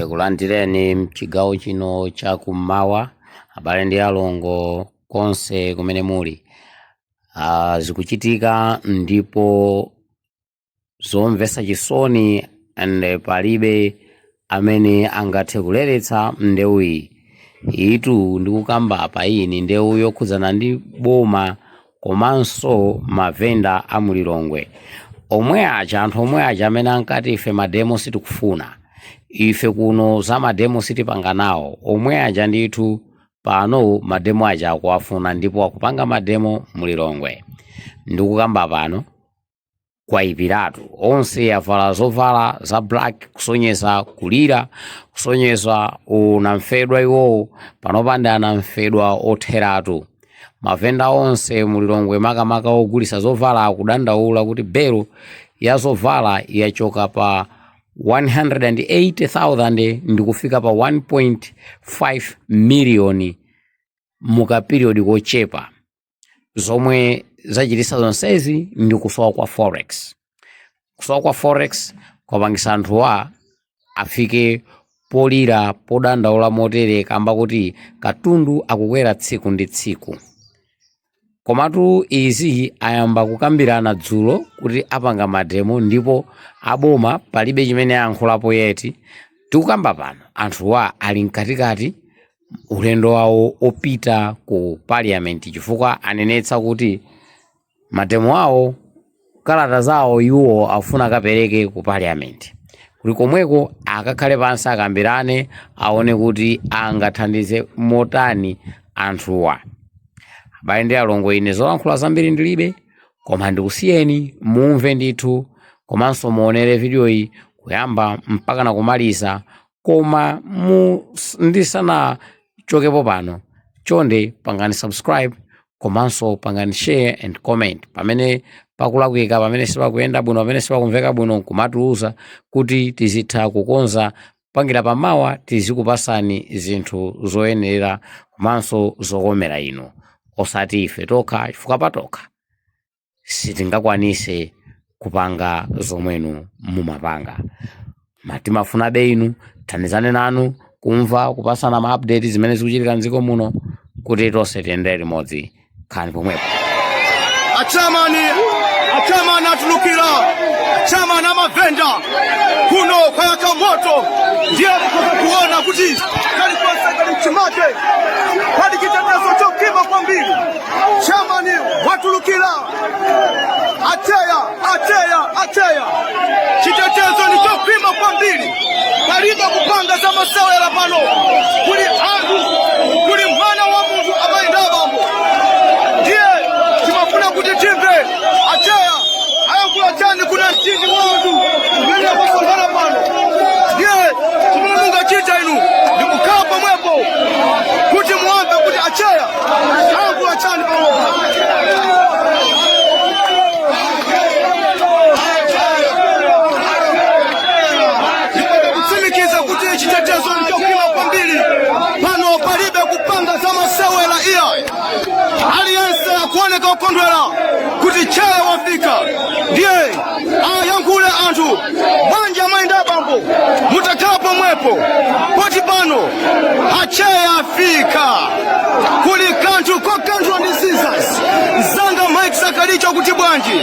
Kulandireni mchigawo chino cha kummawa abale ndi alongo konse kumene muli. Zikuchitika ndipo zomvetsa chisoni and palibe amene angathe kuleretsa ndewu iyi. Itu ndikukamba apa iyi ni ndewu yokhudzana ndi boma komanso mavenda a mulilongwe. Anthu omwe aja amene ankati ife mademo sitikufuna. Ife kuno za mademo sitipanga nawo. Omwe aja ndithu pano mademo aja akuwafuna ndipo akupanga mademo mulilongwe. Ndikukamba pano kwayipiratu onse avala zovala za black kusonyeza kulira, kusonyeza unamfedwa iwowo panopanda anamfedwa otheratu. Mavenda onse mulilongwe makamaka ogulitsa zovala akudandaula kuti belo ya zovala yachoka pa 180,000 ndikufika pa 1.5 million mukaperiodi kochepa. Zomwe zachititsa zonsezi ndi kusowa kwa forex. Kusowa kwa forex kwapangitsa anthuwa afike polira podandaula motere kamba kuti katundu akukwera tsiku ndi tsiku. Komatu izi ayamba kukambirana dzulo kuti apanga mademo ndipo aboma palibe chimene ayankhulapo yeti. Tikukamba pano anthuwa ali mkatikati ulendo wawo opita ku parliament chifukwa anenetsa kuti mademo awo kalata zawo iwo afuna kapereke ku parliament. Kuti komweko akakhale pansi akambirane aone kuti angathandize motani anthuwa. Abale ndi alongo ine zolankhula zambiri ndilibe koma ndikusiyeni mumve ndithu komanso muonere video iyi kuyamba mpaka na kumaliza. Koma ndisana chokepo pano chonde pangani subscribe komanso pangani share and comment pamene pakulakwika, pamene sipakuyenda bwino, pamene sipakumveka bwino kumatiuza kuti tizitha kukonza pangira pamawa tizikupasani zinthu zoyenera komanso zokomera ino. Osati ife tokha chifukwa patokha sitingakwanise kupanga zomwenu mumapanga. Timafuna inu thandizane nanu kumva kupasana ma update zimene zikuchitika mdziko muno kuti tonse tiyendere limodzi. Khani pomwepo. Achamani atulukira, achamani amavenda kuno kayaka moto ndiye kuona kuti kali mchimake hadi kitetezo chokima kwa mbili. Chamani watulukira, ateya kitetezo ni chokima kwa mbili. Kariba kupanga za masawa ya lapano kuli mwana wa Mungu amaenda bambo ndiye timafuna kujitimbe. Ateya ayakula chani kuna chini wangu mbele ya kusongana pano ndiye tumununga chita inu ni mukapa mwepo kuti muambe kuti Ateya ayakula chani pano. Chitetezo mchokima kwa mbili pano palibe kupanga za masewe la iya aliyense ya kuoneka ukondwela kuti Cheya wafika ndiye ayankule anthu banja maenda bambo mutakapo mwepo poti pano Acheya afika kuli kanthu kwa kanthu ndi scissors zanga Mike Sakalicho kuti bwanji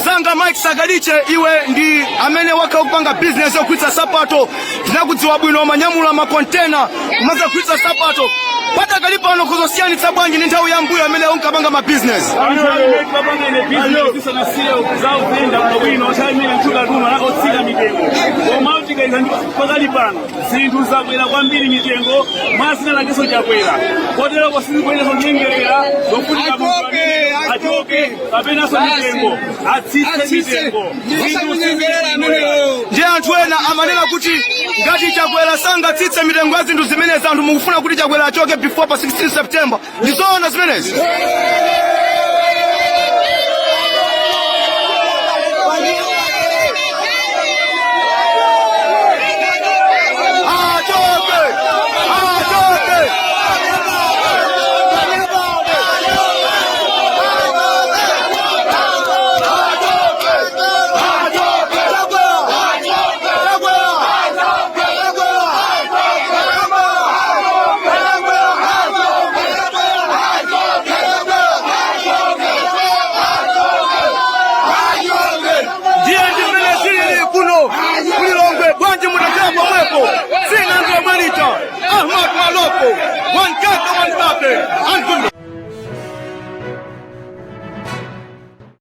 Zanga Mike Sakalicho iwe ndi amene wakaupanga business yokwitsa sapato tinakudziwa bwino manyamula makontena kumaza kwitsa sapato pata kalipano kuzosiyanitsa bwanji ndi nthawi ya mbuyo amene unkapanga ma business. Zinthu zakwera kwambiri mitengo masina lakeso chakwera kotero kosikukwera zonyengerera zofunika munthu amene achoke kapena so mitengo atsitse mitengo. Ndiye anthu ena amanena kuti ngati chakwera sangatsitse mitengo ya zinthu zimenezi anthu mukufuna kuti chakwera achoke before pa 16 September. Ndizoona zimenezi. One Cape, one Cape. And good